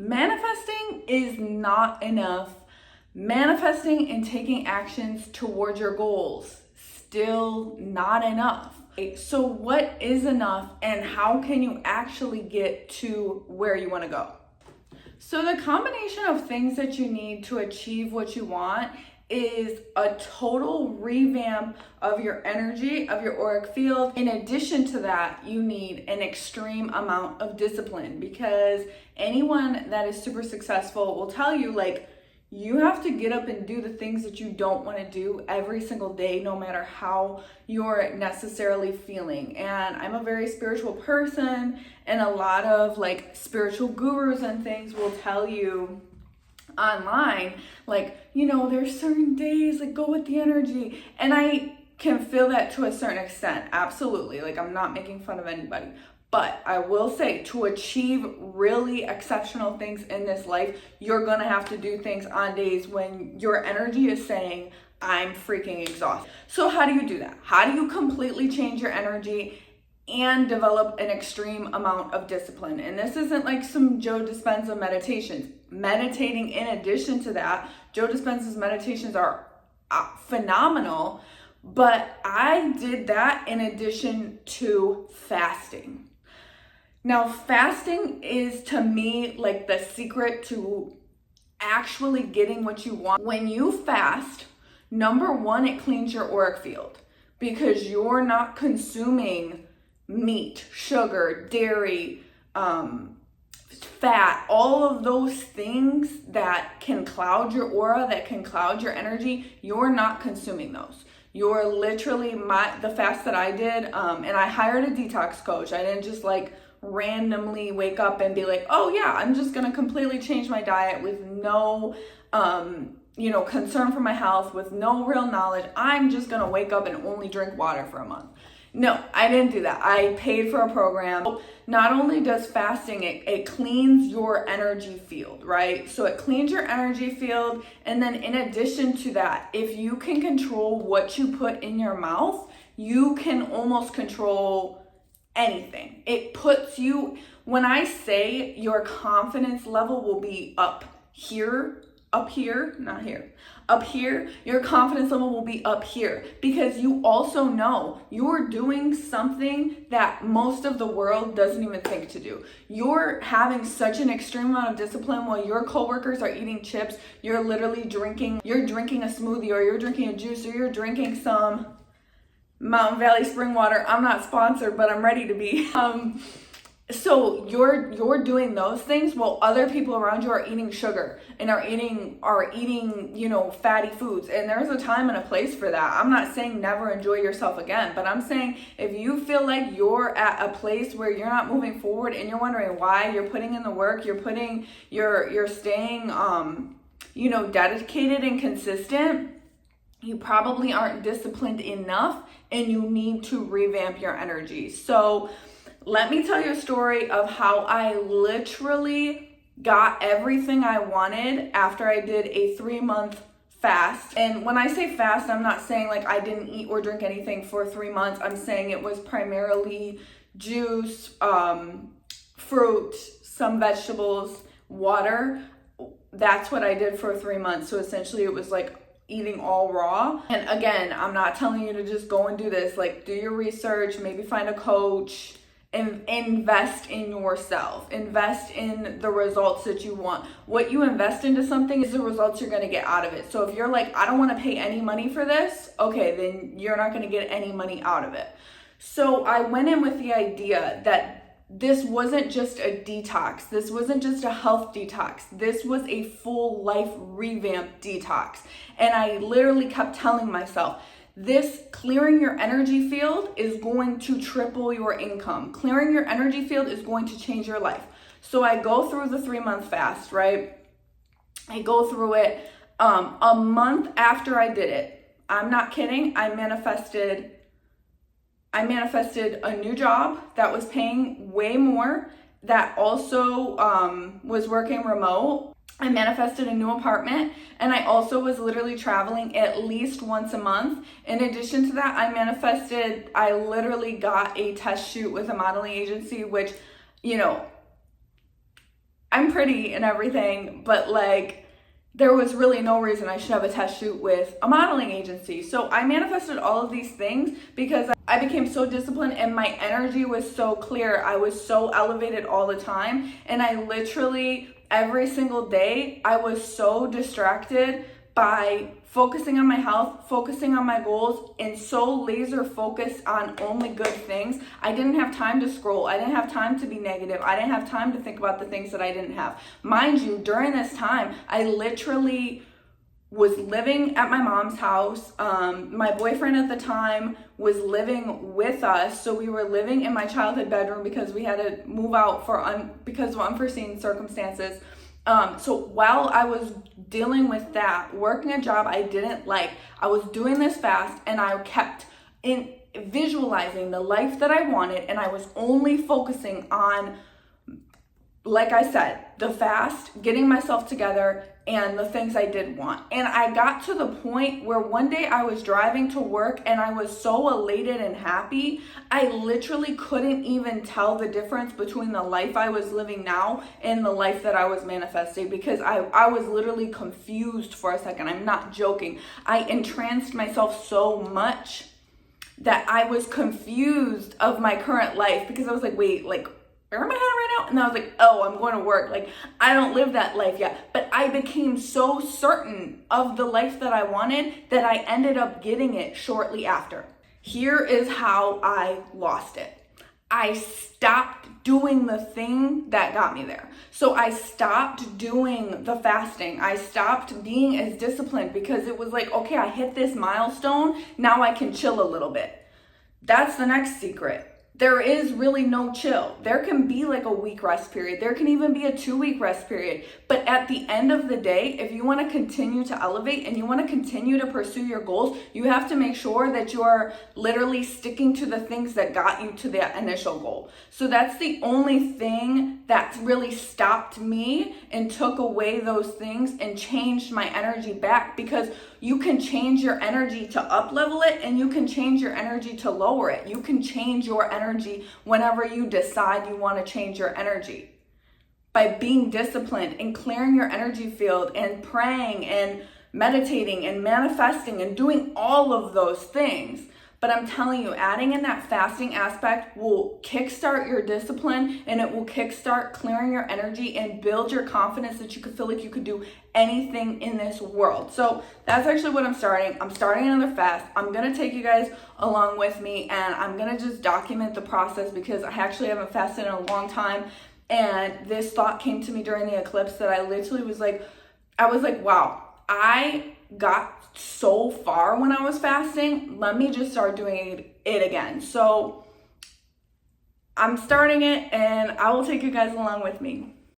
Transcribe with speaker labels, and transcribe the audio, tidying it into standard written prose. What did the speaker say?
Speaker 1: Manifesting is not enough. Manifesting and taking actions towards your goals, still not enough. So what is enough, and how can you actually get to where you want to go? So the combination of things that you need to achieve what you want is a total revamp of your energy, of your auric field. In addition to that, you need an extreme amount of discipline, because anyone that is super successful will tell you, like, you have to get up and do the things that you don't want to do every single day, no matter how you're necessarily feeling. And I'm a very spiritual person, and a lot of like spiritual gurus and things will tell you online, like, you know, there's certain days, like, go with the energy. And I can feel that to a certain extent. Absolutely. Like, I'm not making fun of anybody. But I will say, to achieve really exceptional things in this life, you're going to have to do things on days when your energy is saying, I'm freaking exhausted. So how do you do that? How do you completely change your energy and develop an extreme amount of discipline? And this isn't like some Joe Dispenza meditations. Meditating in addition to that, Joe Dispenza's meditations are phenomenal, but I did that in addition to fasting. Now, fasting is, to me, like the secret to actually getting what you want. When you fast, number one, it cleans your auric field, because you're not consuming meat, sugar, dairy, fat, all of those things that can cloud your aura, that can cloud your energy. You're not consuming those. You're literally, the fast that I did, and I hired a detox coach. I didn't just like randomly wake up and be like, oh yeah, I'm just gonna completely change my diet with no concern for my health, with no real knowledge. I'm just gonna wake up and only drink water for a month. No, I didn't do that. I paid for a program. Not only does fasting, it cleans your energy field, right? So it cleans your energy field. And then in addition to that, if you can control what you put in your mouth, you can almost control anything. It puts you, when I say your confidence level will be up here, not here, up here, your confidence level will be up here, because you also know you're doing something that most of the world doesn't even think to do. You're having such an extreme amount of discipline while your coworkers are eating chips. You're literally drinking a smoothie, or you're drinking a juice, or you're drinking some Mountain Valley spring water. I'm not sponsored, but I'm ready to be. So you're doing those things while other people around you are eating sugar and are eating fatty foods. And there's a time and a place for that. I'm not saying never enjoy yourself again, but I'm saying if you feel like you're at a place where you're not moving forward and you're wondering why, you're putting in the work, you're staying dedicated and consistent, you probably aren't disciplined enough, and you need to revamp your energy. So let me tell you a story of how I literally got everything I wanted after I did a 3-month fast. And when I say fast, I'm not saying like I didn't eat or drink anything for 3 months. I'm saying it was primarily juice, fruit, some vegetables, water. That's what I did for 3 months. So essentially it was like eating all raw. And again, I'm not telling you to just go and do this. Like, do your research, maybe find a coach, and invest in yourself. Invest in the results that you want. What you invest into something is the results you're going to get out of it. So if you're like, I don't want to pay any money for this, okay, then you're not going to get any money out of it. So I went in with the idea that this wasn't just a detox. This wasn't just a health detox. This was a full life revamp detox. And I literally kept telling myself, this clearing your energy field is going to triple your income. Clearing your energy field is going to change your life. So I go through the 3-month fast, right? I go through it. A month after I did it, I'm not kidding, I manifested a new job that was paying way more, that also was working remote. I manifested a new apartment, and I also was literally traveling at least once a month. In addition to that, I literally got a test shoot with a modeling agency, which, I'm pretty and everything, but like there was really no reason I should have a test shoot with a modeling agency. So I manifested all of these things because I became so disciplined and my energy was so clear. I was so elevated all the time. And I literally, every single day, I was so distracted by focusing on my health, focusing on my goals, and so laser focused on only good things. I didn't have time to scroll. I didn't have time to be negative. I didn't have time to think about the things that I didn't have. Mind you, during this time, I literally was living at my mom's house. My boyfriend at the time was living with us. So we were living in my childhood bedroom because we had to move out because of unforeseen circumstances. So while I was dealing with that, working a job I didn't like, I was doing this fast and I kept visualizing the life that I wanted, and I was only focusing on, like I said, the fast, getting myself together, and the things I did want. And I got to the point where one day I was driving to work and I was so elated and happy, I literally couldn't even tell the difference between the life I was living now and the life that I was manifesting, because I was literally confused for a second. I'm not joking. I entranced myself so much that I was confused of my current life, because I was like, wait, like, where am I at right now? And I was like, oh, I'm going to work. Like, I don't live that life yet. But I became so certain of the life that I wanted that I ended up getting it shortly after. Here is how I lost it. I stopped doing the thing that got me there. So I stopped doing the fasting. I stopped being as disciplined because it was like, okay, I hit this milestone. Now I can chill a little bit. That's the next secret. There is really no chill. There can be like a week rest period. There can even be a 2-week rest period. But at the end of the day, if you want to continue to elevate and you want to continue to pursue your goals, you have to make sure that you are literally sticking to the things that got you to that initial goal. So that's the only thing that really stopped me and took away those things and changed my energy back, because you can change your energy to up level it and you can change your energy to lower it. You can change your energy whenever you decide you want to change your energy. By being disciplined and clearing your energy field and praying and meditating and manifesting and doing all of those things. But I'm telling you, adding in that fasting aspect will kickstart your discipline, and it will kickstart clearing your energy and build your confidence that you could feel like you could do anything in this world. So that's actually what I'm starting. I'm starting another fast. I'm going to take you guys along with me, and I'm going to just document the process because I actually haven't fasted in a long time. And this thought came to me during the eclipse that I literally was like, wow, I got so far when I was fasting. Let me just start doing it again. So I'm starting it, and I will take you guys along with me.